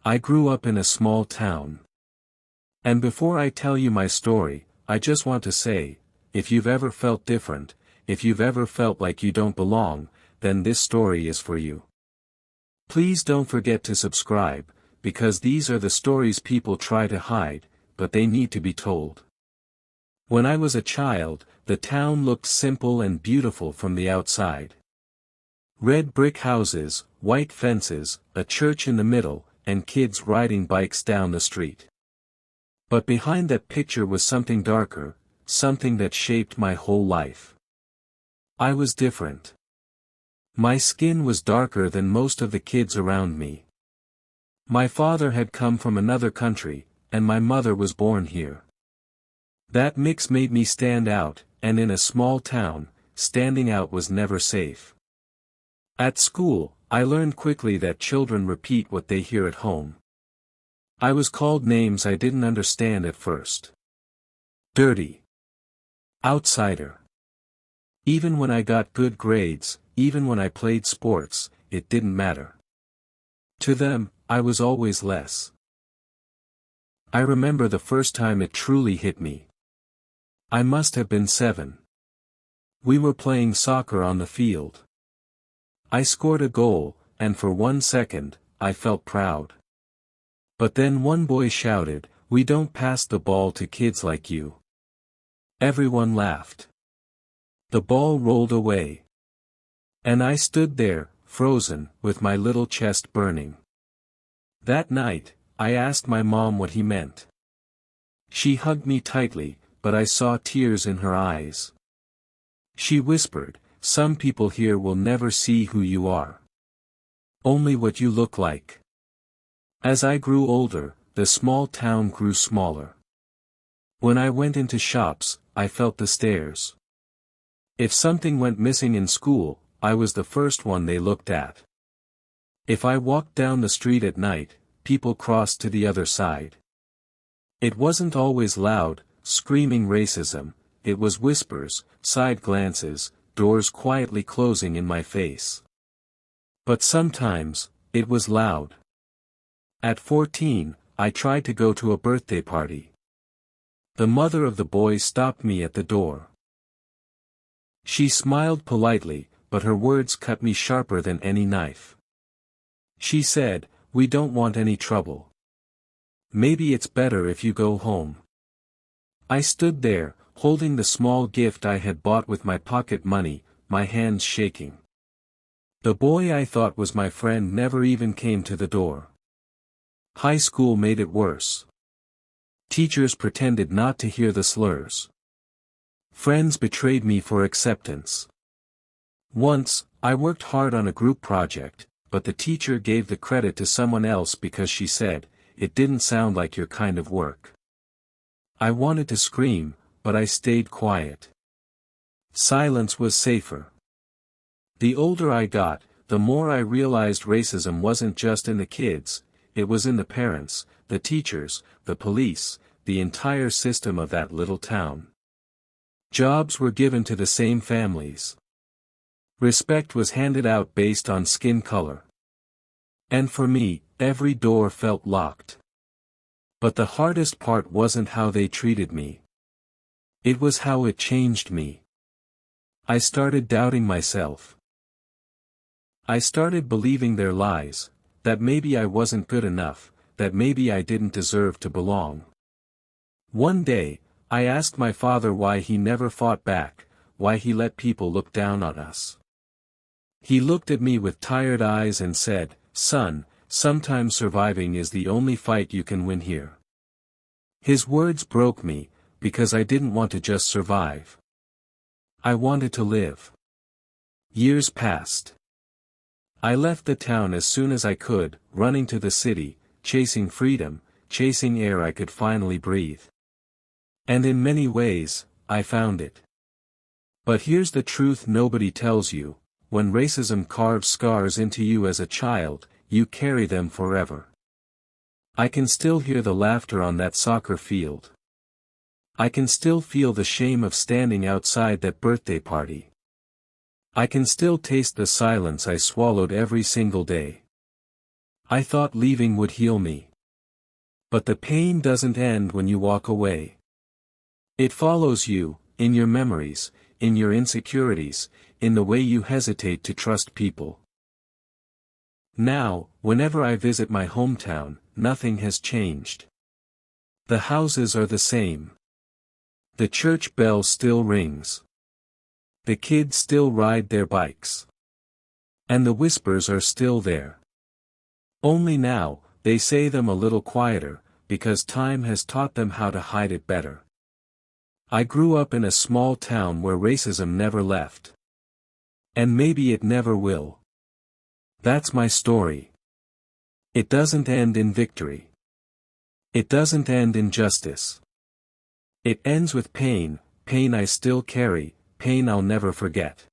I grew up in a small town. And before I tell you my story, I just want to say, if you've ever felt different, if you've ever felt like you don't belong, then this story is for you. Please don't forget to subscribe, because these are the stories people try to hide, but they need to be told. When I was a child, the town looked simple and beautiful from the outside. Red brick houses, white fences, a church in the middle, and kids riding bikes down the street. But behind that picture was something darker, something that shaped my whole life. I was different. My skin was darker than most of the kids around me. My father had come from another country, and my mother was born here. That mix made me stand out, and in a small town, standing out was never safe. At school, I learned quickly that children repeat what they hear at home. I was called names I didn't understand at first. Dirty. Outsider. Even when I got good grades, even when I played sports, it didn't matter. To them, I was always less. I remember the first time it truly hit me. I must have been 7. We were playing soccer on the field. I scored a goal, and for 1 second, I felt proud. But then one boy shouted, "We don't pass the ball to kids like you." Everyone laughed. The ball rolled away. And I stood there, frozen, with my little chest burning. That night, I asked my mom what he meant. She hugged me tightly, but I saw tears in her eyes. She whispered, "Some people here will never see who you are. Only what you look like." As I grew older, the small town grew smaller. When I went into shops, I felt the stares. If something went missing in school, I was the first one they looked at. If I walked down the street at night, people crossed to the other side. It wasn't always loud, screaming racism, it was whispers, side glances, doors quietly closing in my face. But sometimes, it was loud. At 14, I tried to go to a birthday party. The mother of the boy stopped me at the door. She smiled politely, but her words cut me sharper than any knife. She said, "We don't want any trouble. Maybe it's better if you go home." I stood there, holding the small gift I had bought with my pocket money, my hands shaking. The boy I thought was my friend never even came to the door. High school made it worse. Teachers pretended not to hear the slurs. Friends betrayed me for acceptance. Once, I worked hard on a group project, but the teacher gave the credit to someone else because she said, "It didn't sound like your kind of work." I wanted to scream, but I stayed quiet. Silence was safer. The older I got, the more I realized racism wasn't just in the kids, it was in the parents, the teachers, the police, the entire system of that little town. Jobs were given to the same families. Respect was handed out based on skin color. And for me, every door felt locked. But the hardest part wasn't how they treated me. It was how it changed me. I started doubting myself. I started believing their lies, that maybe I wasn't good enough, that maybe I didn't deserve to belong. One day, I asked my father why he never fought back, why he let people look down on us. He looked at me with tired eyes and said, "Son, sometimes surviving is the only fight you can win here." His words broke me, because I didn't want to just survive. I wanted to live. Years passed. I left the town as soon as I could, running to the city, chasing freedom, chasing air I could finally breathe. And in many ways, I found it. But here's the truth nobody tells you: when racism carves scars into you as a child, you carry them forever. I can still hear the laughter on that soccer field. I can still feel the shame of standing outside that birthday party. I can still taste the silence I swallowed every single day. I thought leaving would heal me. But the pain doesn't end when you walk away. It follows you, in your memories, in your insecurities, in the way you hesitate to trust people. Now, whenever I visit my hometown, nothing has changed. The houses are the same. The church bell still rings. The kids still ride their bikes. And the whispers are still there. Only now, they say them a little quieter, because time has taught them how to hide it better. I grew up in a small town where racism never left. And maybe it never will. That's my story. It doesn't end in victory. It doesn't end in justice. It ends with pain, pain I still carry, pain I'll never forget.